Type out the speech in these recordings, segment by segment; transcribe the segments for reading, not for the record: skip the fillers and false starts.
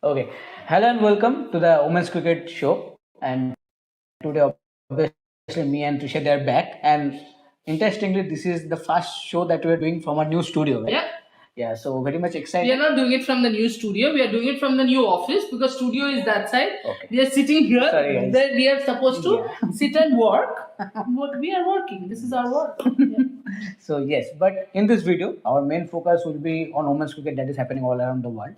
Okay. Hello and welcome to the Women's Cricket Show. And today, obviously, me and Trisha they are back. And interestingly, this is the first show that we are doing from a new studio, right? Yeah. Yeah. So very much We excited. are not doing it from the new studio. We are doing it from the new office because studio is that side. Okay. We are sitting here. Sorry, guys. Where we are supposed to Yeah. sit and work. But we are working. This is our work. Yeah. So yes, but in this video, our main focus will be on women's cricket that is happening all around the world.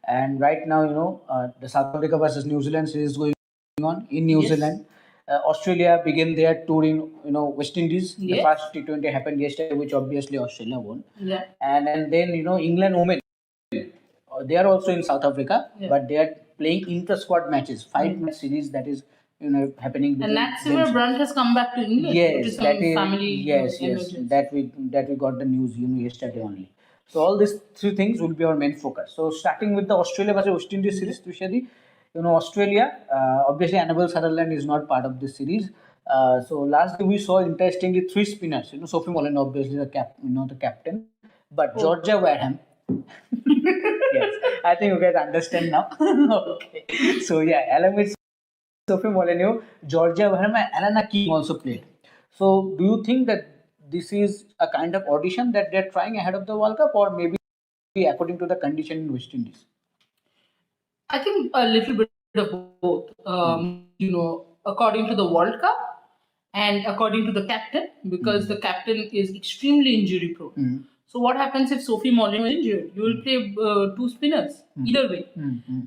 And right now, the South Africa versus New Zealand series is going on in New Yes. Zealand. Australia began their tour in West Indies. The Yes. first T20 happened yesterday, which obviously Australia won. Yeah. And then England women, they are also in South Africa, Yeah. but they are playing intra-squad matches, five-match series that is happening. And between Nat Silver themselves. Brunt has come back to England. due to Yes, some that is family yes, emergency. that we got the news yesterday only. So all these three things will be our main focus. So starting with the Australia versus West Indies series, Tushadi, Australia, obviously Annabelle Sutherland is not part of this series. So last day we saw interestingly three spinners. Sophie Mullen obviously the captain, but Georgia Wareham. Yes, I think you guys understand now. Okay, so yeah, along with Sophie Molyneux, Georgia Wareham, and Alana King also played. So, do you think that this is a kind of audition that they're trying ahead of the World Cup, or maybe according to the condition in West Indies? I think a little bit of both. According to the World Cup and according to the captain, because the captain is extremely injury prone. So what happens if Sophie Molyneux is injured? You will play two spinners either way.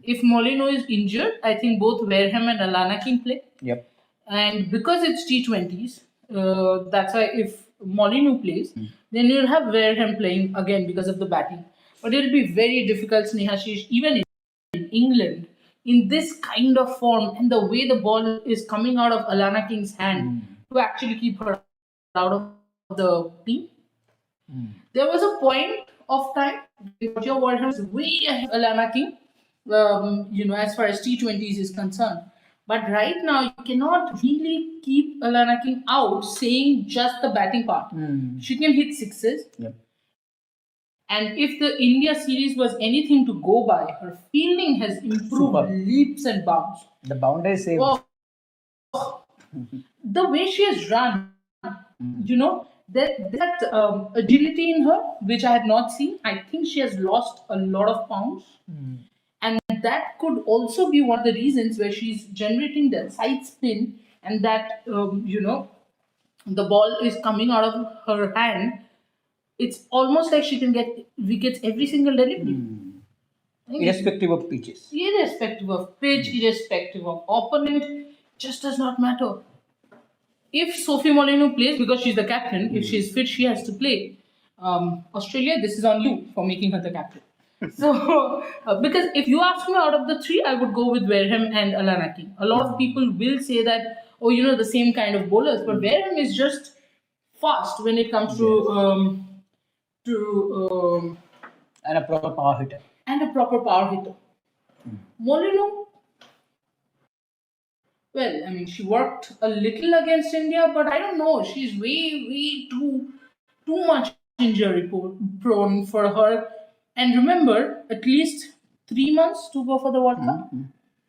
If Molyneux is injured, I think both Wareham and Alana can play. Yep. And because it's T20s, that's why if Molyneux plays, then you'll have Wareham playing again because of the batting. But it'll be very difficult, Snehashish, even in England, in this kind of form and the way the ball is coming out of Alana King's hand to actually keep her out of the team. There was a point of time Georgia Wareham was way ahead of Alana King, as far as T20s is concerned. But right now, you cannot really keep Alana King out saying just the batting part. She can hit sixes. Yep. And if the India series was anything to go by, her fielding has improved Super. leaps and bounds. The boundary saved. Oh, the way she has run, that agility in her, which I had not seen. I think she has lost a lot of pounds. And that could also be one of the reasons where she's generating that side spin and that, the ball is coming out of her hand. It's almost like she can get wickets every single delivery. Irrespective of pitches. Irrespective of pitch, irrespective of opponent, just does not matter. If Sophie Molyneux plays, because she's the captain, if she's fit, she has to play. Australia, this is on you for making her the captain. So, because if you ask me out of the three, I would go with Wareham and Alana King. A lot of people will say that, the same kind of bowlers, but Wareham is just fast when it comes to And a proper power hitter. Molyneux, well, I mean, she worked a little against India, but I don't know. She's way too much injury prone for her. And remember, at least 3 months to go for the World Cup.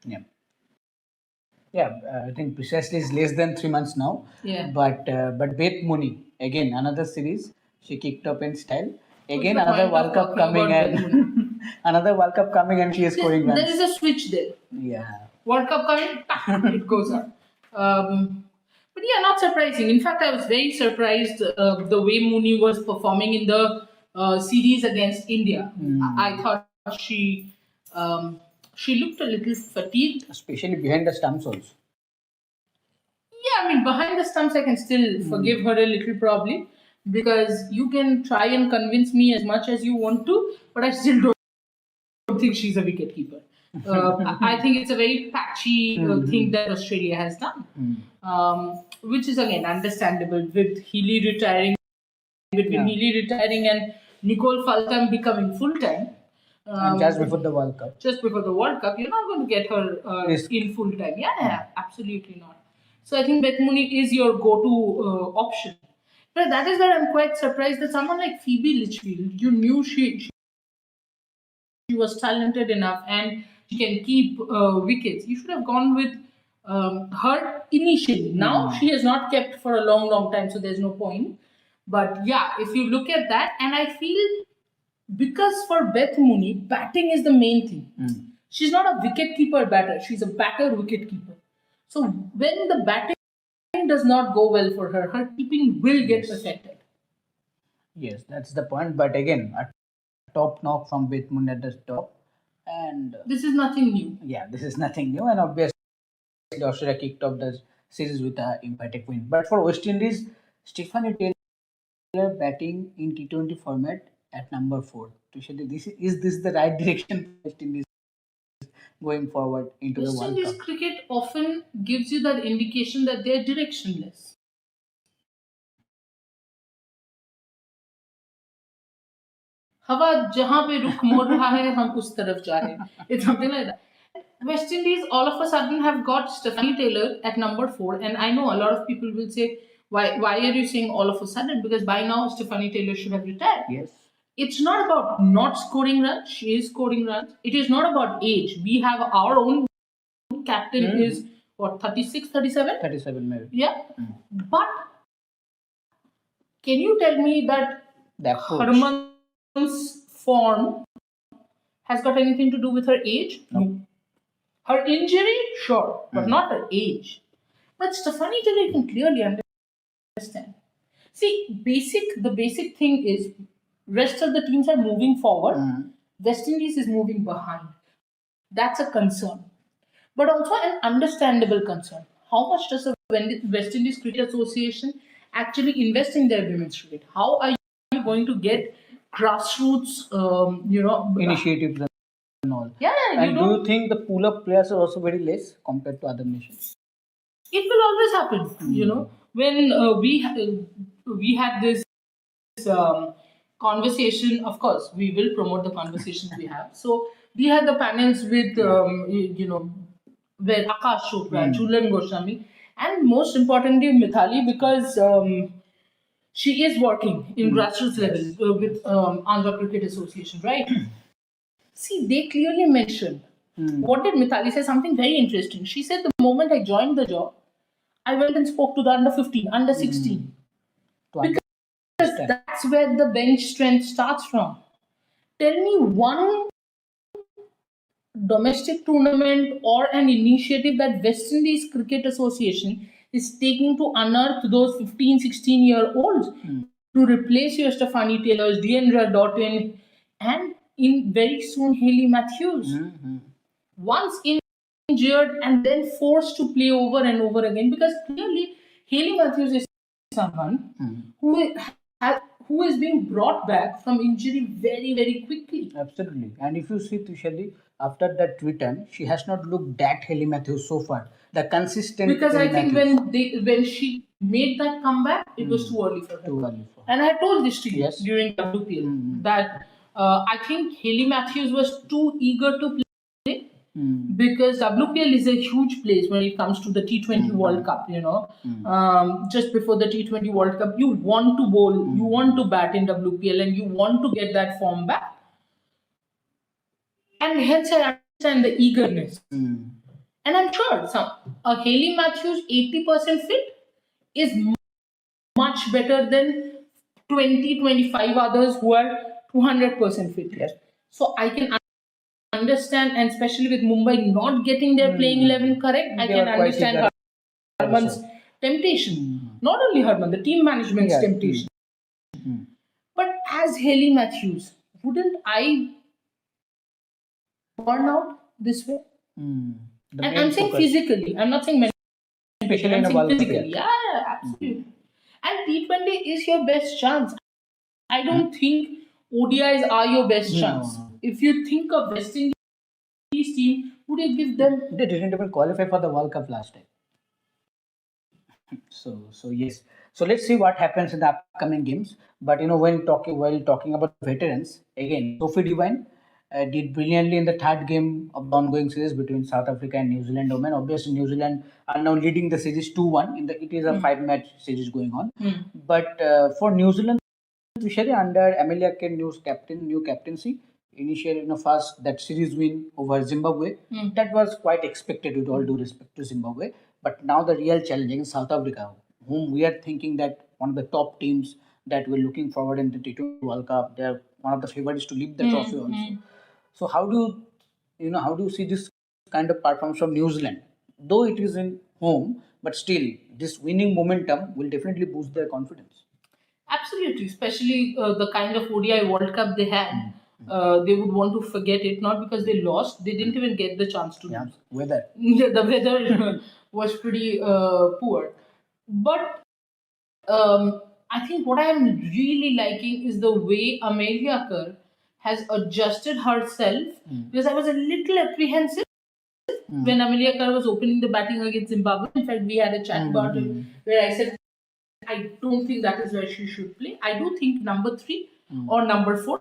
Yeah. Yeah, I think precisely is less than 3 months now. Yeah. But Beth Mooney, again, another series, she kicked up in style. Again, the another point World of Cup talking coming about Beth and another World Cup coming and she is scoring There runs. is a switch there. Yeah. World Cup coming, it goes up. But yeah, not surprising. In fact, I was very surprised the way Mooney was performing in the series against India. I thought she looked a little fatigued. Especially behind the stumps also. Yeah, I mean, behind the stumps, I can still forgive her a little probably because you can try and convince me as much as you want to, but I still don't think she's a wicket keeper. I think it's a very patchy thing that Australia has done, which is again understandable with Healy retiring, and Nicole Faltham becoming full time. And just before the World Cup. Just before the World Cup, you're not going to get her in full time. Yeah, absolutely not. So I think Beth Mooney is your go-to option. But that is where I'm quite surprised that someone like Phoebe Litchfield, you knew she was talented enough and can keep wickets. You should have gone with her initially. Now she has not kept for a long time, so there's no point. But yeah, if you look at that, and I feel because for Beth Mooney, batting is the main thing. She's not a wicket keeper batter, she's a batter wicket keeper. So when the batting does not go well for her, her keeping will get affected. Yes, that's the point. But again, a top knock from Beth Moon at the top. And This is nothing new. yeah, this is nothing new. And obviously, Australia kicked off the series with a emphatic win. But for West Indies, Stephanie Taylor batting in T20 format at number 4. Tushari, is this the right direction for West Indies going forward into the West World Indies Cup? cricket often gives you that indication that they're directionless. हवा जहां पे रुख मोड़ रहा है हम उस तरफ जा रहे हैं. It's something like that. West Indies all of a sudden have got Stephanie Taylor at number 4, and I know a lot of people will say, why are you saying all of a sudden? Because by now Stephanie Taylor should have retired. Yes. It's not about not scoring runs. She is scoring runs. It is not about age. We have our own captain is what, 36, 37? 37 maybe. Yeah. But can you tell me that The approach. Harman's form has got anything to do with her age? No. Her injury, sure, but not her age. But Stephanie Taylor, you can clearly understand. See, the basic thing is rest of the teams are moving forward. West Indies is moving behind. That's a concern. But also an understandable concern. How much does the West Indies Cricket Association actually invest in their women's cricket? How are you going to get grassroots, Initiatives and all. Yeah, And do you think the pool of players are also very less compared to other nations? It will always happen. When we had this conversation, of course we will promote the conversations we have. So we had the panels with where Akash Chopra, Jhulan Goswami, and most importantly Mithali, because she is working in grassroots level with Andhra Cricket Association, right? See, they clearly mentioned. What did Mithali say? Something very interesting. She said the moment I joined the job, I went and spoke to the under 15, under 16. Because that's where the bench strength starts from. Tell me one domestic tournament or an initiative that West Indies Cricket Association is taking to unearth those 15, 16-year-olds to replace your Stephanie Taylors, Deandra Doughton, and in very soon Hayley Matthews. Once injured and then forced to play over and over again, because clearly Hayley Matthews is someone who is being brought back from injury very, very quickly. Absolutely. And if you see Tushali, after that return, she has not looked that Hayley Matthews so far. The consistent. Because Hayley I think Matthews. when she made that comeback, it was too early for her. Too early for her. And I told this to you Yes. during WPL that I think Hayley Matthews was too eager to play. Because WPL is a huge place when it comes to the T20 World Cup, just before the T20 World Cup, you want to bowl, you want to bat in WPL, and you want to get that form back. And hence I understand the eagerness. And I'm sure a Hayley Matthews 80% fit is much better than 20-25 others who are 200% fit. Yes. So I can understand, and especially with Mumbai not getting their playing 11 correct, I can understand Harman's temptation. Not only Harman, the team management's temptation. But as Hayley Matthews, wouldn't I burn out this way? And I'm saying physically, I'm not saying mentally. Especially I'm in a saying World Cup. physically. Yeah, absolutely. And T20 is your best chance. I don't think ODIs are your best chance. If you think of West Indies team, would you give them? They didn't even qualify for the World Cup last time. So yes. So let's see what happens in the upcoming games. But while talking about veterans, again, Sophie Devine did brilliantly in the third game of the ongoing series between South Africa and New Zealand women. Obviously, New Zealand are now leading the series 2-1. It is a 5-match series going on. But for New Zealand, Vishari, under Amelia Kerr new captaincy, initial, first that series win over Zimbabwe, that was quite expected with all due respect to Zimbabwe. But now the real challenge against South Africa, whom we are thinking that one of the top teams that we're looking forward in the T20 World Cup, they're one of the favorites to lift the trophy also. So how do how do you see this kind of performance from New Zealand? Though it is in home, but still this winning momentum will definitely boost their confidence. Absolutely, especially the kind of ODI World Cup they had. They would want to forget it, not because they lost, they didn't even get the chance to Yeah, lose. weather. The weather was pretty poor. But I think what I am really liking is the way Amelia Kerr has adjusted herself, because I was a little apprehensive when Amelia Kerr was opening the batting against Zimbabwe. In fact, we had a chat about it where I said, I don't think that is where she should play. I do think number 3 or number 4.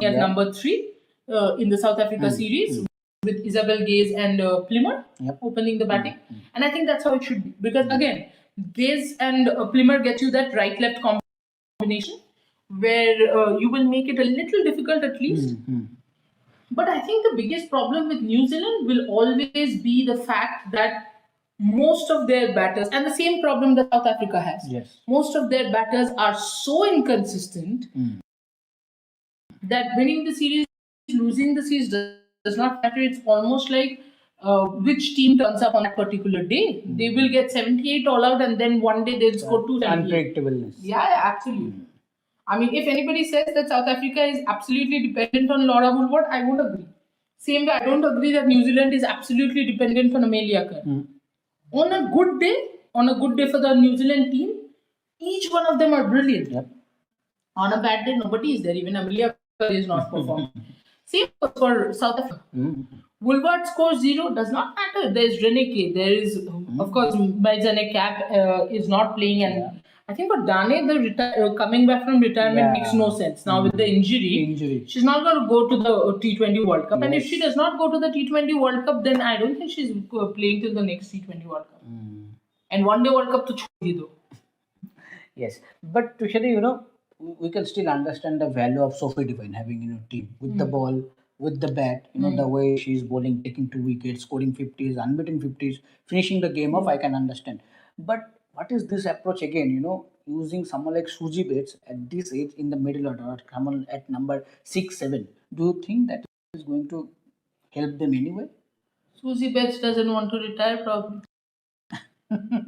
At number 3 in the South Africa series with Isabel Gaze and Plimmer opening the batting. And I think that's how it should be. Because again, Gaze and Plimmer get you that right-left combination where you will make it a little difficult at least. But I think the biggest problem with New Zealand will always be the fact that most of their batters, and the same problem that South Africa has, most of their batters are so inconsistent that winning the series, losing the series does not matter. It's almost like which team turns up on that particular day. They will get 78 all out, and then one day they'll score 278. Unpredictableness. Yeah, absolutely. I mean, if anybody says that South Africa is absolutely dependent on Laura Woolward, I would agree. Same way, I don't agree that New Zealand is absolutely dependent on Amelia Kerr. On a good day for the New Zealand team, each one of them are brilliant. On a bad day, nobody is there. Even Amelia Kerr is not performing. Same for South Africa. Woolward scores 0, does not matter. There is Reneke, there is, of course, Maizane Cap is not playing, and I think for Dane, the coming back from retirement makes no sense. Now with the injury, she's not going to go to the T20 World Cup. And if she does not go to the T20 World Cup, then I don't think she's playing till the next T20 World Cup. And one day World Cup to chhodi do. Yes, but Tushari, we can still understand the value of Sophie Devine having team with the ball, with the bat. The way she's bowling, taking 2 wickets, scoring 50s, unbeaten 50s, finishing the game off. I can understand. But what is this approach again? Using someone like Suzy Bates at this age in the middle order, or someone at number 6, 7. Do you think that is going to help them anyway? Suzy Bates doesn't want to retire, probably.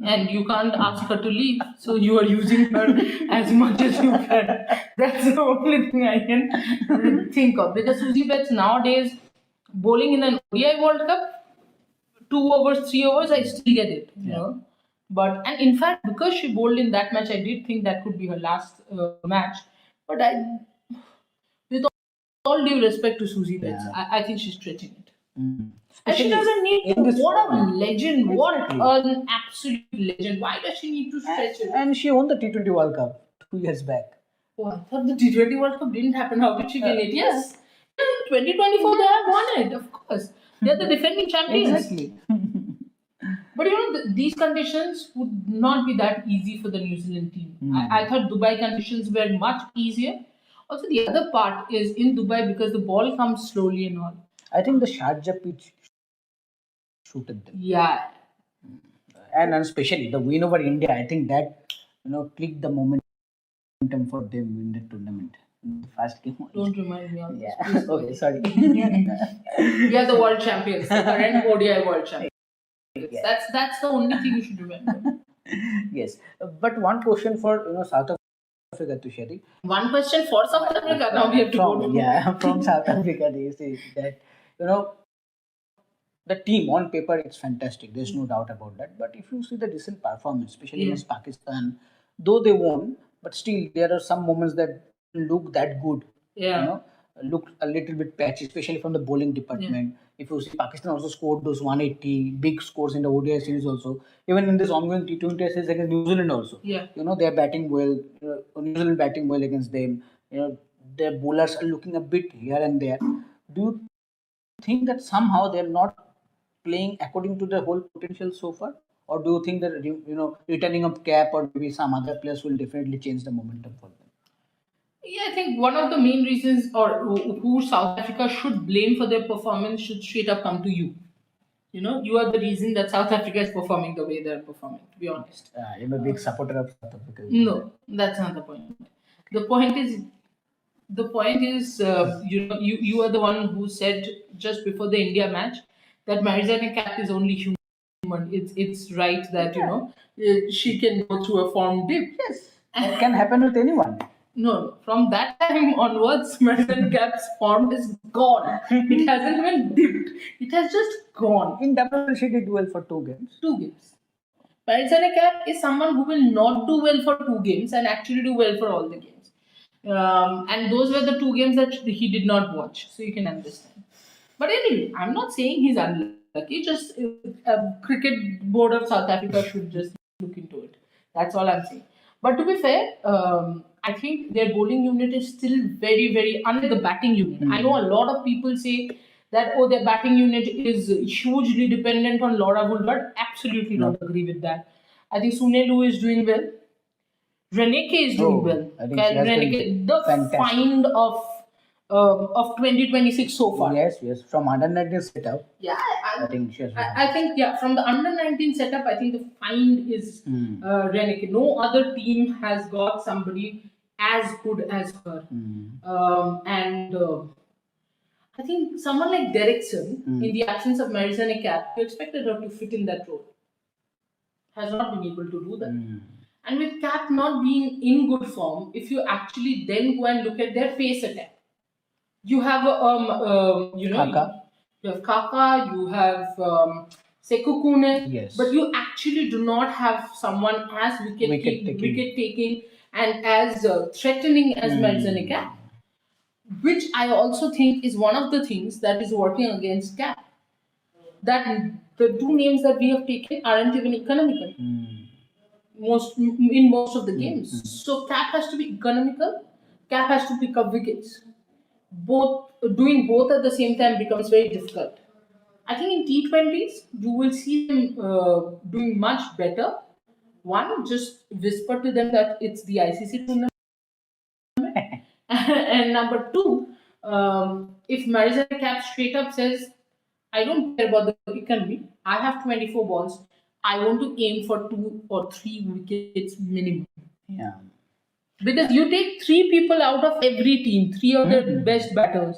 And you can't ask her to leave, so you are using her as much as you can. That's the only thing I can think of. Because Suzy Bates nowadays, bowling in an ODI World Cup, 2 overs, 3 overs, I still get it. You know. But, and in fact, because she bowled in that match, I did think that could be her last match. But with all due respect to Suzy Bates, I think she's stretching it. And she doesn't need to. What a legend. What an absolute legend. Why does she need to stretch it? And she won the T20 World Cup 2 years back. Oh, I thought the T20 World Cup didn't happen. How did she win it? Yes. In 2024, they have won it, of course. They're the defending champions. Exactly. But these conditions would not be that easy for the New Zealand team. I thought Dubai conditions were much easier. Also, the other part is in Dubai, because the ball comes slowly and all. I think the Sharjah pitch suited them. Yeah. And especially the win over India, I think that clicked the momentum for them in the tournament. In the first game. Don't remind me of this. Yeah. Okay, sorry. We are the world champions, the current ODI world champions. That's the only thing you should remember. Yes. But one question for South Africa, Tushari. One question for South Africa. Now we have to go to from South Africa. They say that the team on paper it's fantastic. There's no doubt about that. But if you see the recent performance, especially against Pakistan, though they won, but still there are some moments that look that good. Look a little bit patchy, especially from the bowling department. If you see, Pakistan also scored those 180 big scores in the ODI series also. Even in this ongoing T20 series against New Zealand also. They are batting well. New Zealand batting well against them. Their bowlers are looking a bit here and there. Do you think that somehow they are not playing according to their whole potential so far? or do you think that returning of Cap or maybe some other players will definitely change the momentum for them? Yeah, I think one of the main reasons, or who South Africa should blame for their performance, should straight up come to you. You are the reason that South Africa is performing the way they're performing, to be honest. I'm a big supporter of South Africa. No, that's not the point. The point is, you are the one who said just before the India match that Marizanne Cap is only human. It's right that she can go through a form dip. Yes, it can happen with anyone. No, from that time onwards, Marizanne Cap's form is gone. It hasn't even dipped. It has just gone. In double, she did well for 2 games. 2 games. Marizanne Cap is someone who will not do well for 2 games and actually do well for all the games. And those were the 2 games that he did not watch, so you can understand. But anyway, I'm not saying he's unlucky. Just a cricket board of South Africa should just look into it. That's all I'm saying. But to be fair, I think their bowling unit is still very, very under the batting unit. I know a lot of people say that their batting unit is hugely dependent on Laura Woolward. Absolutely not agree with that. I think Sunelu is doing well. Reneke is doing well. I think she has Reneke, been the fantastic. find of 2026 so far. Yes, from under 19 setup. Yeah, I think she has. I think from the under 19 setup, I think the find is Reneke. No other team has got somebody as good as her. And I think someone like Derrickson, in the absence of Marizanne Cap, you expected her to fit in that role. Has not been able to do that. And with Cap not being in good form, if you actually then go and look at their pace attack, you have Kaka. You have Kaka, you have Sekou Kune, Yes. but you actually do not have someone as wicket taking and as threatening as Marizanne Cap, which I also think is one of the things that is working against Cap. That the 2 names that we have taken aren't even economical. In most of the games. So Cap has to be economical. Cap has to pick up wickets. Doing both at the same time becomes very difficult. I think in T20s you will see them doing much better. One, just whisper to them that it's the ICC tournament, and number 2, if Marizanne Cap straight up says, "I don't care about the economy. I have 24 balls. I want to aim for 2 or 3 wickets minimum." Yeah. Because you take 3 people out of every team, 3 of the best batters,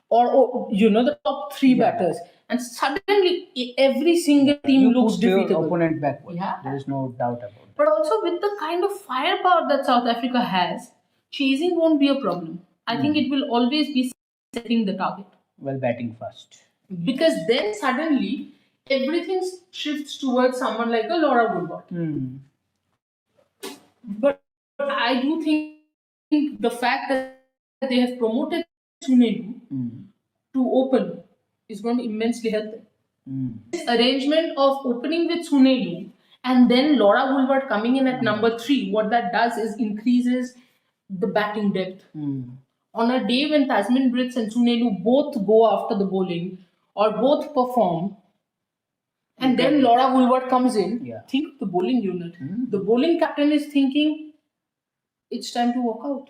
or the top 3 batters, and suddenly every single team You looks put your defeatable. opponent backwards. Yeah. There is no doubt about it. But also with the kind of firepower that South Africa has, chasing won't be a problem. I think it will always be setting the target. Well, batting first. Because then suddenly everything shifts towards someone like a Laura Woolward. But I do think the fact that they have promoted Sunelu to open is going to immensely help them. This arrangement of opening with Sunelu and then Laura Woolward coming in at number 3, what that does is increases the batting depth. On a day when Tasmin Brits and Sunelu both go after the bowling or both perform, and then Laura Woolward comes in, think of the bowling unit. The bowling captain is thinking, it's time to walk out.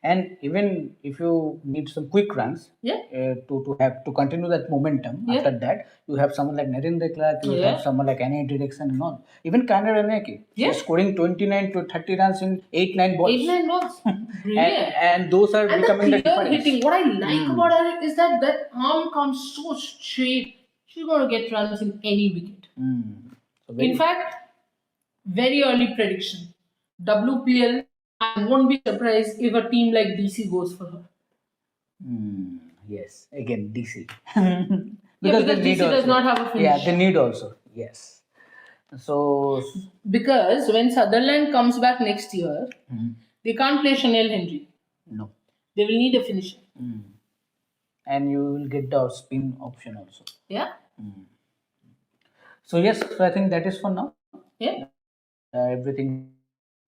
And even if you need some quick runs to continue that momentum, after that, you have someone like Narendra Clark, you have someone like Annie Direction and all. Even Kander Reneke, scoring 29 to 30 runs in 8-9 balls. 8-9 balls. Brilliant. And those are And becoming the the clear difference. hitting. What I like about her is that arm comes so straight. She's going to get runs in any wicket. So In fact, very early prediction. WPL, I won't be surprised if a team like DC goes for her. Yes, again DC. Because DC does not have a finish. Yeah, they need also. Yes. So because when Sutherland comes back next year, they can't play Chanel Henry. No. They will need a finisher. And you will get the spin option also. Yeah. So yes, so I think that is for now. Yeah. Everything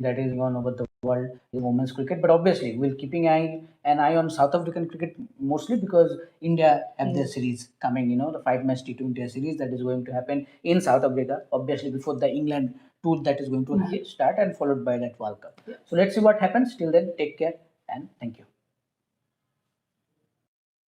that is gone over the world in women's cricket. But obviously, we're keeping an eye on South African cricket mostly because India have their series coming. You know, the 5-match T20 series that is going to happen in South Africa. Obviously, before the England tour that is going to start and followed by that World Cup. So let's see what happens. Till then, take care and thank you.